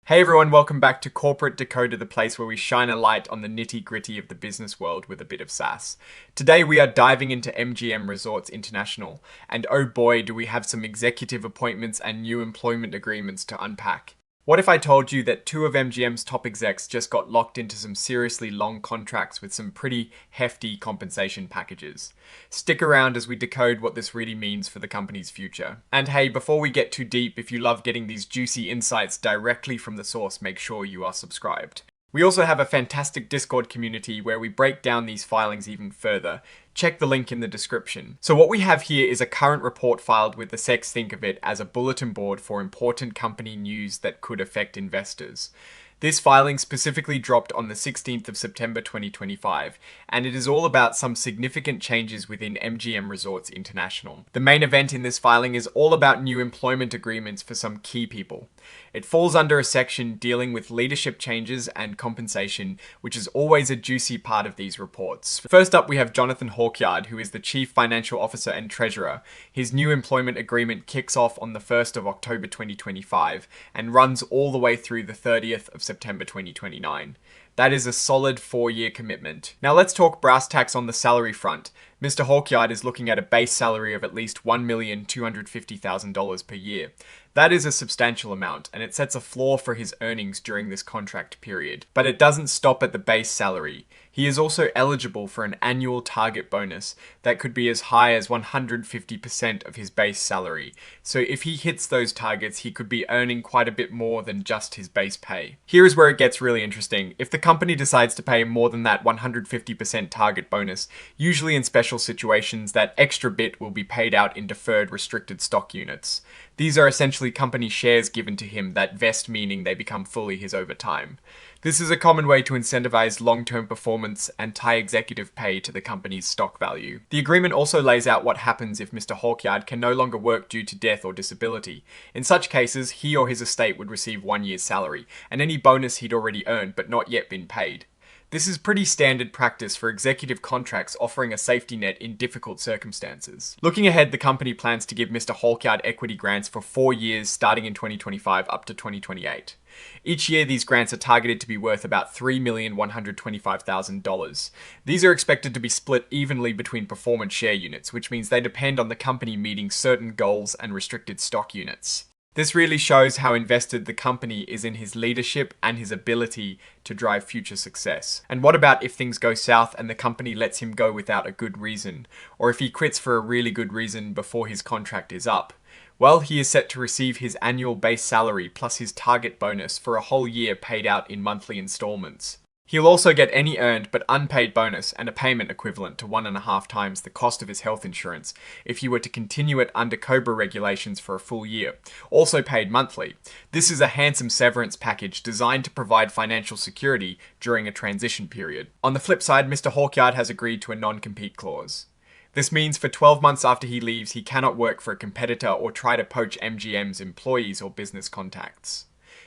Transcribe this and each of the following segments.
Hey everyone, welcome back to Corporate Decoder, the place where we shine a light on the nitty-gritty of the business world with a bit of sass. Today we are diving into MGM Resorts International, and oh boy do we have some executive appointments and new employment agreements to unpack. What if I told you that two of MGM's top execs just got locked into some seriously long contracts with some pretty hefty compensation packages? Stick around as we decode what this really means for the company's future. And hey, before we get too deep, if you love getting these juicy insights directly from the source, make sure you are subscribed. We also have a fantastic Discord community where we break down these filings even further. Check the link in the description. So what we have here is a current report filed with the SEC. Think of it as a bulletin board for important company news that could affect investors. This filing specifically dropped on the 16th of September 2025, and it is all about some significant changes within MGM Resorts International. The main event in this filing is all about new employment agreements for some key people. It falls under a section dealing with leadership changes and compensation, which is always a juicy part of these reports. First up, we have Jonathan Hawkyard, who is the Chief Financial Officer and Treasurer. His new employment agreement kicks off on the 1st of October 2025 and runs all the way through the 30th of September 2029. That is a solid 4-year commitment. Now let's talk brass tacks on the salary front. Mr. Hawkyard is looking at a base salary of at least $1,250,000 per year. That is a substantial amount, and it sets a floor for his earnings during this contract period. But it doesn't stop at the base salary. He is also eligible for an annual target bonus that could be as high as 150% of his base salary. So if he hits those targets, he could be earning quite a bit more than just his base pay. Here is where it gets really interesting. If the company decides to pay more than that 150% target bonus, usually in special situations, that extra bit will be paid out in deferred restricted stock units. These are essentially company shares given to him that vest, meaning they become fully his over time. This is a common way to incentivize long-term performance and tie executive pay to the company's stock value. The agreement also lays out what happens if Mr. Hawkyard can no longer work due to death or disability. In such cases, he or his estate would receive 1 year's salary, and any bonus he'd already earned but not yet been paid. This is pretty standard practice for executive contracts, offering a safety net in difficult circumstances. Looking ahead, the company plans to give Mr. Hawkyard equity grants for 4 years starting in 2025 up to 2028. Each year, these grants are targeted to be worth about $3,125,000. These are expected to be split evenly between performance share units, which means they depend on the company meeting certain goals and restricted stock units. This really shows how invested the company is in his leadership and his ability to drive future success. And what about if things go south and the company lets him go without a good reason, or if he quits for a really good reason before his contract is up? Well, he is set to receive his annual base salary plus his target bonus for a whole year paid out in monthly installments. He'll also get any earned but unpaid bonus and a payment equivalent to 1.5 times the cost of his health insurance if he were to continue it under COBRA regulations for a full year, also paid monthly. This is a handsome severance package designed to provide financial security during a transition period. On the flip side, Mr. Hawkyard has agreed to a non-compete clause. This means for 12 months after he leaves, he cannot work for a competitor or try to poach MGM's employees or business contacts.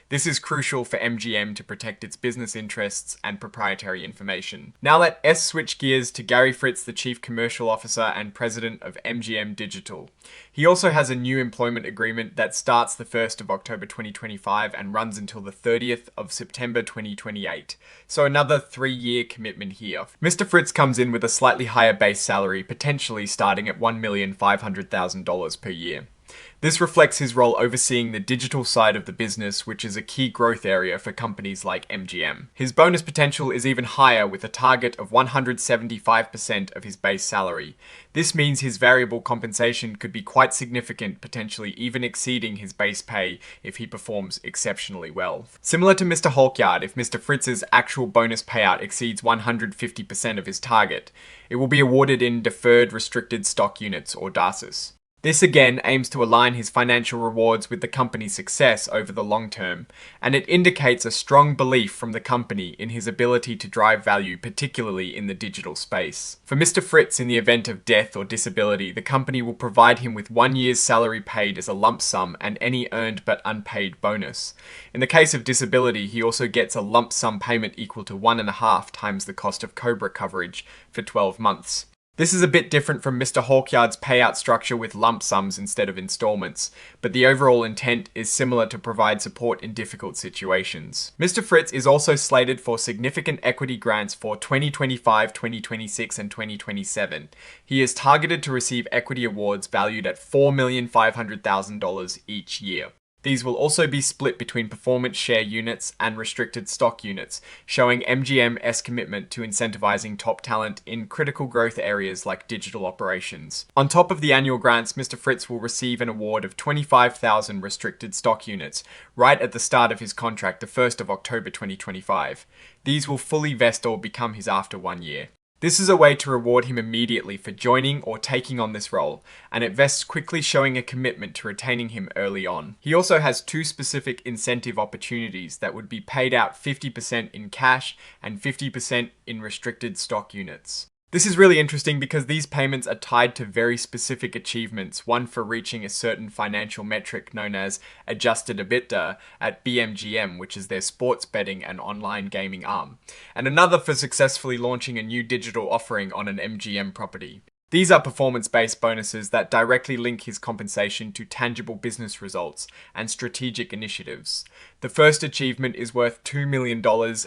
This is crucial for MGM to protect its business interests and proprietary information. Now let us switch gears to Gary Fritz, the Chief Commercial Officer and President of MGM Digital. He also has a new employment agreement that starts the 1st of October 2025 and runs until the 30th of September 2028. So another 3-year commitment here. Mr. Fritz comes in with a slightly higher base salary, potentially starting at $1,500,000 per year. This reflects his role overseeing the digital side of the business, which is a key growth area for companies like MGM. His bonus potential is even higher, with a target of 175% of his base salary. This means his variable compensation could be quite significant, potentially even exceeding his base pay if he performs exceptionally well. Similar to Mr. Hawkyard, if Mr. Fritz's actual bonus payout exceeds 150% of his target, it will be awarded in deferred restricted stock units, or DARSUS. This again aims to align his financial rewards with the company's success over the long term, and it indicates a strong belief from the company in his ability to drive value, particularly in the digital space. For Mr. Fritz, in the event of death or disability, the company will provide him with 1 year's salary paid as a lump sum and any earned but unpaid bonus. In the case of disability, he also gets a lump sum payment equal to 1.5 times the cost of COBRA coverage for 12 months. This is a bit different from Mr. Hawkyard's payout structure with lump sums instead of installments, but the overall intent is similar to provide support in difficult situations. Mr. Fritz is also slated for significant equity grants for 2025, 2026, and 2027. He is targeted to receive equity awards valued at $4,500,000 each year. These will also be split between performance share units and restricted stock units, showing MGM's commitment to incentivizing top talent in critical growth areas like digital operations. On top of the annual grants, Mr. Fritz will receive an award of 25,000 restricted stock units right at the start of his contract, the 1st of October 2025. These will fully vest or become his after 1 year. This is a way to reward him immediately for joining or taking on this role, and it vests quickly, showing a commitment to retaining him early on. He also has 2 specific incentive opportunities that would be paid out 50% in cash and 50% in restricted stock units. This is really interesting because these payments are tied to very specific achievements, one for reaching a certain financial metric known as adjusted EBITDA at MGM, which is their sports betting and online gaming arm, and another for successfully launching a new digital offering on an MGM property. These are performance-based bonuses that directly link his compensation to tangible business results and strategic initiatives. The first achievement is worth $2 million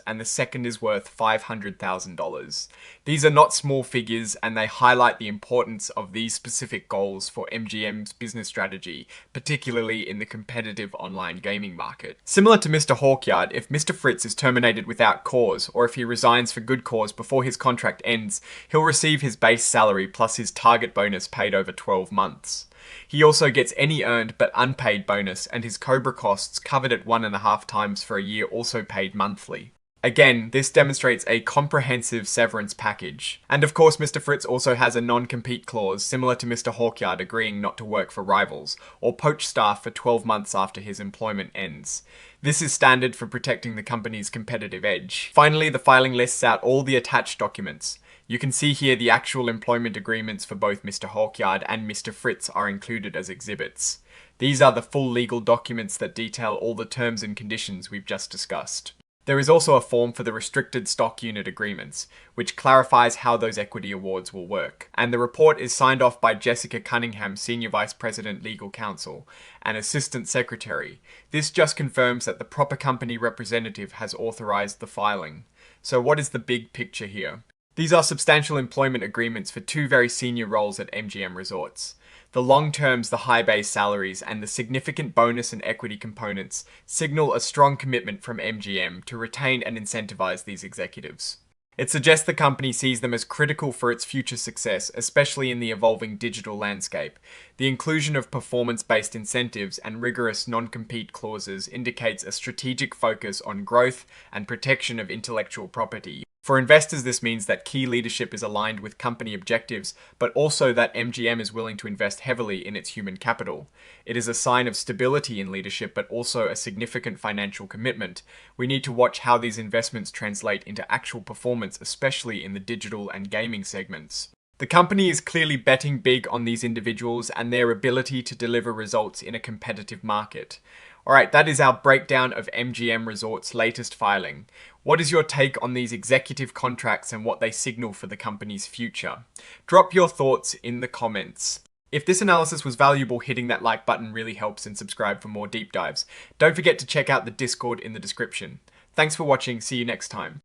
and the second is worth $500,000. These are not small figures, and they highlight the importance of these specific goals for MGM's business strategy, particularly in the competitive online gaming market. Similar to Mr. Hawkyard, if Mr. Fritz is terminated without cause, or if he resigns for good cause before his contract ends, he'll receive his base salary plus his target bonus paid over 12 months. He also gets any earned but unpaid bonus, and his Cobra costs covered at 1.5 times for a year, also paid monthly. Again, this demonstrates a comprehensive severance package. And of course, Mr. Fritz also has a non-compete clause similar to Mr. Hawkyard agreeing not to work for rivals or poach staff for 12 months after his employment ends. This is standard for protecting the company's competitive edge. Finally, the filing lists out all the attached documents. You can see here the actual employment agreements for both Mr. Hawkyard and Mr. Fritz are included as exhibits. These are the full legal documents that detail all the terms and conditions we've just discussed. There is also a form for the restricted stock unit agreements, which clarifies how those equity awards will work. And the report is signed off by Jessica Cunningham, Senior Vice President Legal Counsel, and Assistant Secretary. This just confirms that the proper company representative has authorized the filing. So what is the big picture here? These are substantial employment agreements for 2 very senior roles at MGM Resorts. The long terms, the high base salaries, and the significant bonus and equity components signal a strong commitment from MGM to retain and incentivize these executives. It suggests the company sees them as critical for its future success, especially in the evolving digital landscape. The inclusion of performance-based incentives and rigorous non-compete clauses indicates a strategic focus on growth and protection of intellectual property. For investors, this means that key leadership is aligned with company objectives, but also that MGM is willing to invest heavily in its human capital. It is a sign of stability in leadership, but also a significant financial commitment. We need to watch how these investments translate into actual performance, especially in the digital and gaming segments. The company is clearly betting big on these individuals and their ability to deliver results in a competitive market. Alright, that is our breakdown of MGM Resorts' latest filing. What is your take on these executive contracts and what they signal for the company's future? Drop your thoughts in the comments. If this analysis was valuable, hitting that like button really helps, and subscribe for more deep dives. Don't forget to check out the Discord in the description. Thanks for watching, see you next time.